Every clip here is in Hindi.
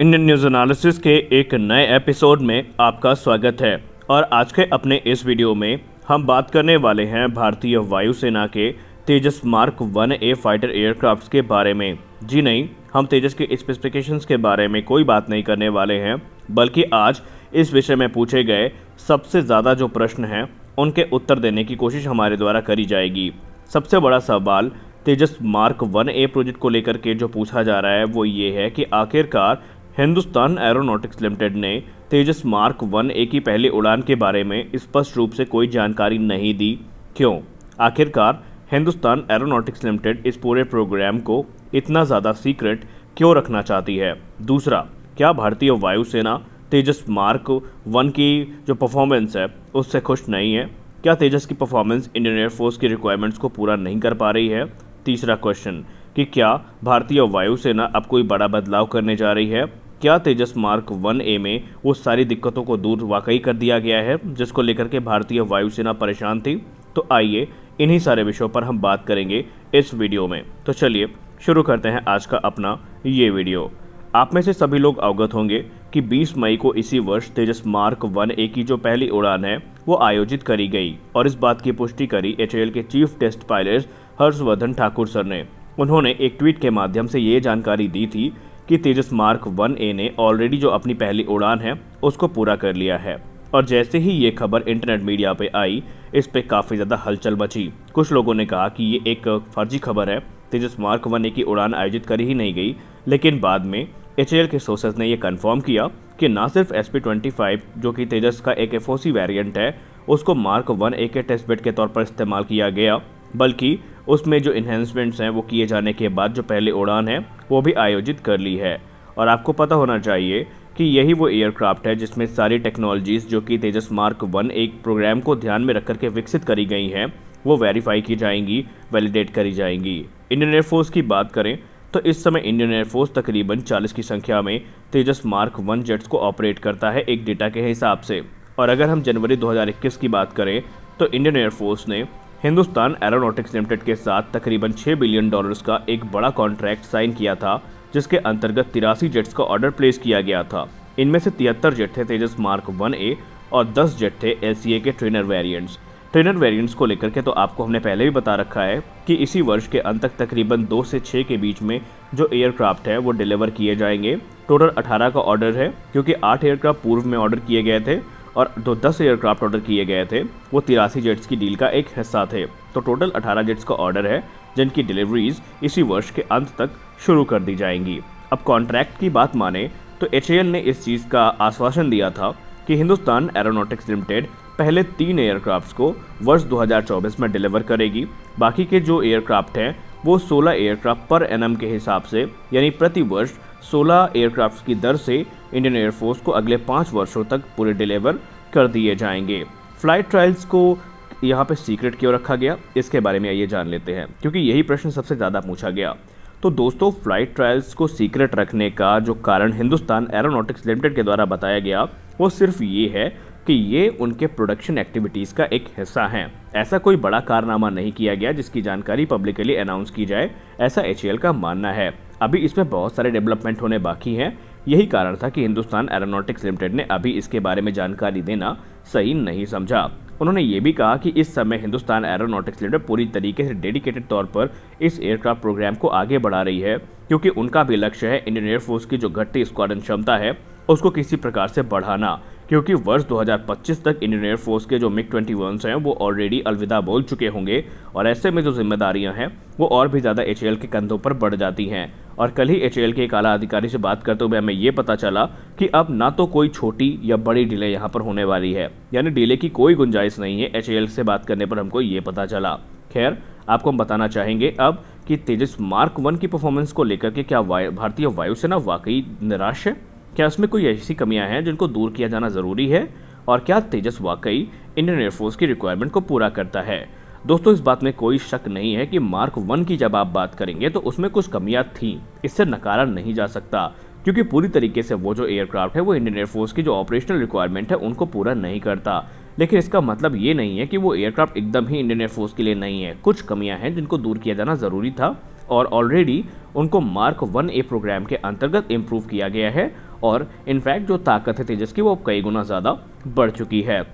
इंडियन न्यूज़ एनालिसिस के एक नए एपिसोड में आपका स्वागत है। और आज के अपने इस वीडियो में हम बात करने वाले हैं भारतीय वायुसेना के तेजस मार्क 1A फाइटर एयरक्राफ्ट्स के बारे में। जी नहीं, हम तेजस के स्पेसिफिकेशंस के बारे में कोई बात नहीं करने वाले हैं, बल्कि आज इस विषय में पूछे गए सबसे ज़्यादा जो प्रश्न हैं उनके उत्तर देने की कोशिश हमारे द्वारा करी जाएगी। सबसे बड़ा सवाल तेजस मार्क 1A प्रोजेक्ट को लेकर के जो पूछा जा रहा है वो ये है कि आखिरकार हिंदुस्तान एरोनॉटिक्स लिमिटेड ने तेजस मार्क 1A की पहली उड़ान के बारे में स्पष्ट रूप से कोई जानकारी नहीं दी। क्यों? आखिरकार हिंदुस्तान एरोनॉटिक्स लिमिटेड इस पूरे प्रोग्राम को इतना ज़्यादा सीक्रेट क्यों रखना चाहती है? दूसरा, क्या भारतीय वायुसेना तेजस मार्क 1 की जो परफॉर्मेंस है उससे खुश नहीं है? क्या तेजस की परफॉर्मेंस इंडियन एयरफोर्स की रिक्वायरमेंट्स को पूरा नहीं कर पा रही है? तीसरा क्वेश्चन कि क्या भारतीय वायुसेना अब कोई बड़ा बदलाव करने जा रही है? क्या तेजस मार्क 1A में वो सारी दिक्कतों को दूर वाकई कर दिया गया है जिसको लेकर के भारतीय वायुसेना परेशान थी? तो आइए इन्हीं सारे विषयों पर हम बात करेंगे इस वीडियो में। तो चलिए शुरू करते हैं आज का अपना ये वीडियो। आप में से सभी लोग अवगत होंगे कि 20 मई को इसी वर्ष तेजस मार्क 1A की जो पहली उड़ान है वो आयोजित करी गई और इस बात की पुष्टि करी HAL के chief test pilot Harshvardhan Thakur sir ने। उन्होंने एक ट्वीट के माध्यम से ये जानकारी दी थी कि तेजस मार्क 1A ने ऑलरेडी जो अपनी पहली उड़ान है उसको पूरा कर लिया है। और जैसे ही ये खबर इंटरनेट मीडिया पे आई, इस पे काफ़ी ज़्यादा हलचल मची। कुछ लोगों ने कहा कि ये एक फर्जी खबर है, तेजस मार्क 1A की उड़ान आयोजित करी ही नहीं गई। लेकिन बाद में HAL के सोर्सेज ने यह कंफर्म किया कि ना सिर्फ SP-25 जो कि तेजस का एक FOC वेरिएंट है उसको मार्क 1A के टेस्ट बेड के तौर पर इस्तेमाल किया गया, बल्कि उसमें जो इन्हेंसमेंट्स हैं वो किए जाने के बाद जो पहली उड़ान है वो भी आयोजित कर ली है। और आपको पता होना चाहिए कि यही वो एयरक्राफ्ट है जिसमें सारी टेक्नोलॉजीज़ जो कि तेजस मार्क 1A प्रोग्राम को ध्यान में रख करके विकसित करी गई हैं वो वेरीफाई की जाएंगी, वैलिडेट करी जाएंगी। इंडियन एयरफोर्स की बात करें तो इस समय इंडियन एयरफोर्स तकरीबन 40 की संख्या में तेजस मार्क 1 जेट्स को ऑपरेट करता है एक डेटा के हिसाब से। और अगर हम जनवरी 2021 की बात करें तो इंडियन एयरफोर्स ने हिंदुस्तान एरोनॉटिक्स लिमिटेड के साथ तकरीबन $6 बिलियन का एक बड़ा कॉन्ट्रैक्ट साइन किया था, जिसके अंतर्गत 83 जेट्स का ऑर्डर प्लेस किया गया था। इनमें से 73 जेट थे तेजस मार्क 1A और 10 जेट थे LCA के ट्रेनर वेरिएंट्स को लेकर के तो आपको हमने पहले भी बता रखा है कि इसी वर्ष के अंत तक तकरीबन 2 से 6 के बीच में जो एयरक्राफ्ट है वो डिलीवर किए जाएंगे। टोटल 18 का ऑर्डर है, क्योंकि 8 एयरक्राफ्ट पूर्व में ऑर्डर किए गए थे और जो 10 एयरक्राफ्ट ऑर्डर किए गए थे वो 83 जेट्स की डील का एक हिस्सा थे। तो टोटल 18 जेट्स का ऑर्डर है जिनकी डिलीवरीज इसी वर्ष के अंत तक शुरू कर दी जाएंगी। अब कॉन्ट्रैक्ट की बात माने तो HAL ने इस चीज़ का आश्वासन दिया था कि हिंदुस्तान एरोनॉटिक्स लिमिटेड पहले 3 एयरक्राफ्ट्स को वर्ष 2024 में डिलीवर करेगी। बाकी के जो एयरक्राफ्ट हैं वो 16 एयरक्राफ्ट पर एनम के हिसाब से, यानी प्रति वर्ष 16 एयरक्राफ्ट की दर से इंडियन एयरफोर्स को अगले 5 वर्षों तक पूरे डिलीवर कर दिए जाएंगे। फ्लाइट ट्रायल्स को यहाँ पे सीक्रेट क्यों रखा गया, इसके बारे में आइए जान लेते हैं, क्योंकि यही प्रश्न सबसे ज़्यादा पूछा गया। तो दोस्तों, फ्लाइट ट्रायल्स को सीक्रेट रखने का जो कारण हिंदुस्तान एरोनॉटिक्स लिमिटेड के द्वारा बताया गया वो सिर्फ ये है कि ये उनके प्रोडक्शन एक्टिविटीज़ का एक हिस्सा हैं। ऐसा कोई बड़ा कारनामा नहीं किया गया जिसकी जानकारी पब्लिकली अनाउंस की जाए, ऐसा HAL का मानना है। अभी इसमें बहुत सारे डेवलपमेंट होने बाकी हैं। यही कारण था कि हिंदुस्तान एरोनॉटिक्स लिमिटेड ने अभी इसके बारे में जानकारी देना सही नहीं समझा। उन्होंने ये भी कहा कि इस समय हिंदुस्तान एरोनॉटिक्स लिमिटेड पूरी तरीके से डेडिकेटेड तौर पर इस एयरक्राफ्ट प्रोग्राम को आगे बढ़ा रही है, क्योंकि उनका भी लक्ष्य है इंडियन एयरफोर्स की जो घटती स्क्वाड्रन क्षमता है उसको किसी प्रकार से बढ़ाना, क्योंकि वर्ष 2025 तक इंडियन एयरफोर्स के जो MiG-21 हैं वो ऑलरेडी अलविदा बोल चुके होंगे और ऐसे में जो जिम्मेदारियां हैं वो और भी ज़्यादा HAL के कंधों पर बढ़ जाती हैं। और कल ही HAL के एक आला अधिकारी से बात करते हुए हमें ये पता चला कि अब ना तो कोई छोटी या बड़ी डिले यहाँ पर होने वाली है, यानी डिले की कोई गुंजाइश नहीं है। HAL से बात करने पर हमको ये पता चला। खैर, आपको हम बताना चाहेंगे अब कि तेजस मार्क 1 की परफॉर्मेंस को लेकर के क्या भारतीय वायुसेना वाकई निराश है? क्या इसमें कोई ऐसी कमियां हैं जिनको दूर किया जाना ज़रूरी है? और क्या तेजस वाकई इंडियन एयरफोर्स की रिक्वायरमेंट को पूरा करता है? दोस्तों, इस बात में कोई शक नहीं है कि मार्क 1 की जब आप बात करेंगे तो उसमें कुछ कमियां थीं, इससे नकारा नहीं जा सकता, क्योंकि पूरी तरीके से वो जो एयरक्राफ्ट है वो इंडियन एयरफोर्स की जो ऑपरेशनल रिक्वायरमेंट है उनको पूरा नहीं करता। लेकिन इसका मतलब ये नहीं है कि वो एयरक्राफ्ट एकदम ही इंडियन एयरफोर्स के लिए नहीं है। कुछ कमियां हैं जिनको दूर किया जाना ज़रूरी था, और ऑलरेडी उनको मार्क 1A प्रोग्राम के अंतर्गत इम्प्रूव किया गया है और इनफैक्ट जो ताकत है तेजस की वो कई गुना ज़्यादा बढ़ चुकी है।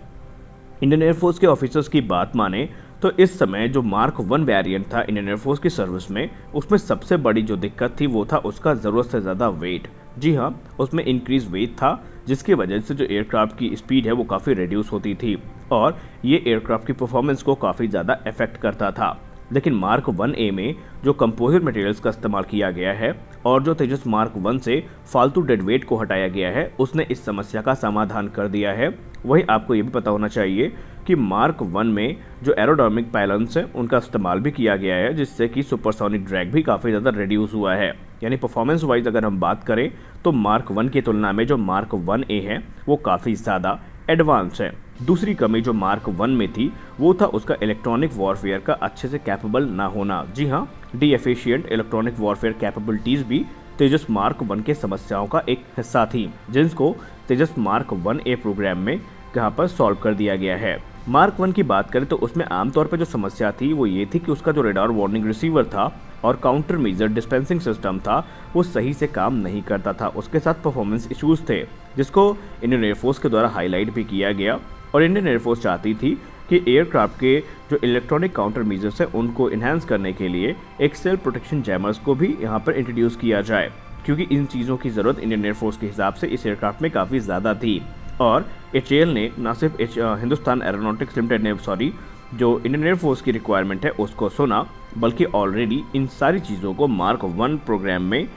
इंडियन एयरफोर्स के ऑफिसर्स की बात माने तो इस समय जो मार्क 1 वेरिएंट था इंडियन एयरफोर्स की सर्विस में, उसमें सबसे बड़ी जो दिक्कत थी वो था उसका ज़रूरत से ज़्यादा वेट। जी हाँ, उसमें इंक्रीज वेट था जिसकी वजह से जो एयरक्राफ्ट की स्पीड है वो काफ़ी रिड्यूस होती थी और ये एयरक्राफ्ट की परफॉर्मेंस को काफ़ी ज़्यादा इफेक्ट करता था। लेकिन मार्क 1A में जो कंपोजिट मटेरियल्स का इस्तेमाल किया गया है और जो तेजस मार्क 1 से फालतू डेड वेट को हटाया गया है, उसने इस समस्या का समाधान कर दिया है। वहीं आपको ये भी पता होना चाहिए कि मार्क 1 में जो एरोडायनामिक पायलन्स हैं उनका इस्तेमाल भी किया गया है, जिससे कि सुपरसोनिक ड्रैग भी काफ़ी ज़्यादा रिड्यूस हुआ है। यानी परफॉर्मेंस वाइज अगर हम बात करें तो मार्क 1 की तुलना में जो मार्क 1A है वो काफ़ी ज़्यादा एडवांस है। दूसरी कमी जो मार्क 1 में थी वो था उसका इलेक्ट्रॉनिक वॉरफेयर का अच्छे से कैपेबल ना होना। जी हाँ, D efficient electronic warfare capabilities भी तेजस मार्क 1 के समस्याओं का एक हिस्सा थी, जिनको तेजस मार्क 1A प्रोग्राम में यहाँ पर सॉल्व कर दिया गया है। मार्क 1 की बात करें तो उसमें आमतौर पर जो समस्या थी वो ये थी कि उसका जो रेडार वार्निंग रिसीवर था और काउंटर मेजर डिस्पेंसिंग सिस्टम था वो सही से काम नहीं करता था। उसके साथ परफॉर्मेंस इश्यूज थे जिसको इंडियन एयरफोर्स के द्वारा हाईलाइट भी किया गया और इंडियन एयरफोर्स चाहती थी कि एयरक्राफ्ट के जो इलेक्ट्रॉनिक काउंटर मेजर्स हैं उनको इन्हांस करने के लिए एक सेल्फ प्रोटेक्शन जैमर्स को भी यहाँ पर इंट्रोड्यूस किया जाए, क्योंकि इन चीज़ों की ज़रूरत इंडियन एयरफोर्स के हिसाब से इस एयरक्राफ्ट में काफ़ी ज़्यादा थी। और HAL ने ना सिर्फ हिंदुस्तान एरोनॉटिक्स लिमिटेड ने जो इंडियन एयरफोर्स की रिक्वायरमेंट है उसको सुना, बल्कि ऑलरेडी इन सारी चीज़ों को मार्क 1A प्रोग्राम में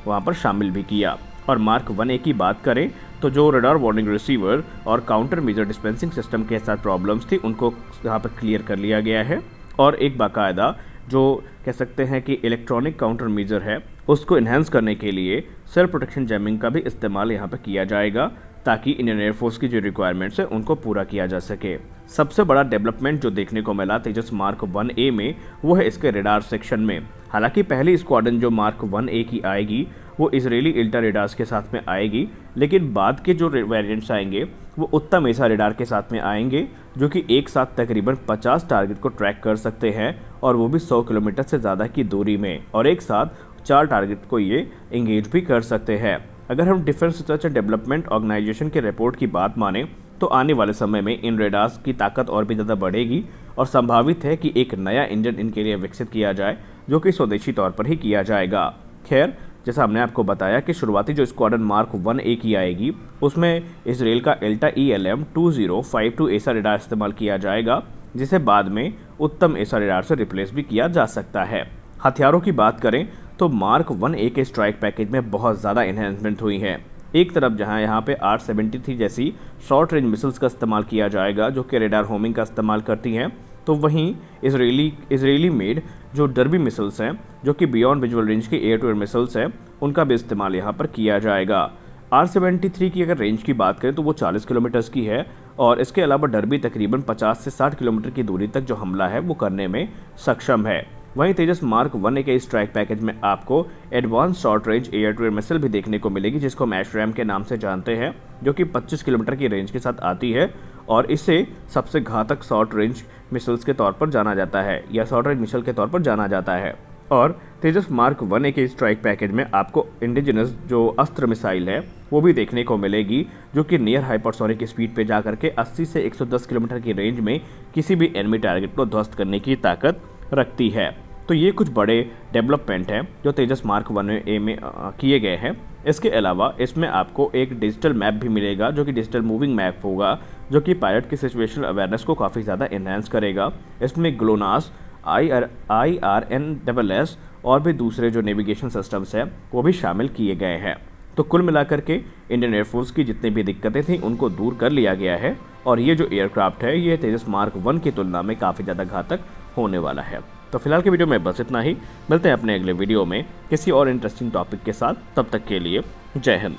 वहाँ पर शामिल भी किया। और मार्क 1A की बात करें तो जो रडार वार्निंग रिसीवर और काउंटर मेजर डिस्पेंसिंग सिस्टम के साथ प्रॉब्लम्स थी उनको यहाँ पर क्लियर कर लिया गया है और एक बाकायदा जो कह सकते हैं कि इलेक्ट्रॉनिक काउंटर मेजर है उसको इन्हांस करने के लिए सेल्फ प्रोटेक्शन जैमिंग का भी इस्तेमाल यहाँ पर किया जाएगा, ताकि इंडियन एयरफोर्स की जो रिक्वायरमेंट्स है उनको पूरा किया जा सके। सबसे बड़ा डेवलपमेंट जो देखने को मिला तेजस मार्क 1A में वो है इसके रेडार सेक्शन में। हालांकि पहली स्क्वाड्रन जो मार्क 1A की आएगी वो इजरायली इल्टा रेडार्स के साथ में आएगी, लेकिन बाद के जो वेरिएंट्स आएंगे वो उत्तम एसा रेडार के साथ में आएंगे, जो कि एक साथ तकरीबन 50 टारगेट को ट्रैक कर सकते हैं और वो भी 100 किलोमीटर से ज़्यादा की दूरी में, और एक साथ 4 टारगेट को ये इंगेज भी कर सकते हैं। अगर हम defence research and development organisation के रिपोर्ट की बात माने तो आने वाले समय में इन रेडार्स की ताकत और भी ज़्यादा बढ़ेगी और संभावित है कि एक नया इंजन इनके लिए विकसित किया जाए, जो कि स्वदेशी तौर पर ही किया जाएगा। खैर, जैसा हमने आपको बताया कि शुरुआती जो स्क्वाड्रन मार्क 1A की आएगी उसमें इसराइल का एल्टा ELM 2052 एसा रेडार इस्तेमाल किया जाएगा, जिसे बाद में उत्तम एसा रेडार से रिप्लेस भी किया जा सकता है। हथियारों की बात करें तो मार्क 1A के स्ट्राइक पैकेज में बहुत ज़्यादा इन्हेंसमेंट हुई है। एक तरफ जहां यहाँ पे 873 जैसी शॉर्ट रेंज मिसाइल्स का इस्तेमाल किया जाएगा जो कि रेडार होमिंग का इस्तेमाल करती हैं, तो वहीं इजरायली मेड जो डर्बी मिसाइल्स हैं जो कि बियॉन्ड विजुअल रेंज की एयर टू एयर मिसाइल्स हैं उनका भी इस्तेमाल यहाँ पर किया जाएगा। 873 की अगर रेंज की बात करें तो वो 40 किलोमीटर्स की है और इसके अलावा डर्बी तकरीबन 50 से 60 किलोमीटर की दूरी तक जो हमला है वो करने में सक्षम है। वहीं तेजस मार्क 1A के स्ट्राइक पैकेज में आपको advance short range air to air missile भी देखने को मिलेगी, जिसको हम एशरैम के नाम से जानते हैं, जो कि 25 किलोमीटर की रेंज के साथ आती है और इसे सबसे घातक शॉर्ट रेंज मिसाइल्स के तौर पर जाना जाता है या शॉर्ट रेंज मिसाइल के तौर पर जाना जाता है। और तेजस मार्क 1A के स्ट्राइक पैकेज में आपको इंडिजिनस जो अस्त्र मिसाइल है वो भी देखने को मिलेगी, जो कि नियर हाइपरसोनिक स्पीड पे जाकर के 80 से 110 किलोमीटर की रेंज में किसी भी एनिमी टारगेट को ध्वस्त करने की ताकत रखती है। तो ये कुछ बड़े डेवलपमेंट हैं जो तेजस मार्क 1A में किए गए हैं। इसके अलावा इसमें आपको एक डिजिटल मैप भी मिलेगा, जो कि डिजिटल मूविंग मैप होगा, जो कि पायलट की सिचुएशनल अवेयरनेस को काफ़ी ज़्यादा एनहांस करेगा। इसमें ग्लोनास, IRNSS और भी दूसरे जो नेविगेशन सिस्टम्स हैं वो भी शामिल किए गए हैं। तो कुल मिलाकर के इंडियन एयरफोर्स की जितनी भी दिक्कतें थी उनको दूर कर लिया गया है और ये जो एयरक्राफ्ट है ये तेजस मार्क 1 की तुलना में काफ़ी ज़्यादा घातक होने वाला है। तो फिलहाल के वीडियो में बस इतना ही। मिलते हैं अपने अगले वीडियो में किसी और इंटरेस्टिंग टॉपिक के साथ। तब तक के लिए जय हिंद।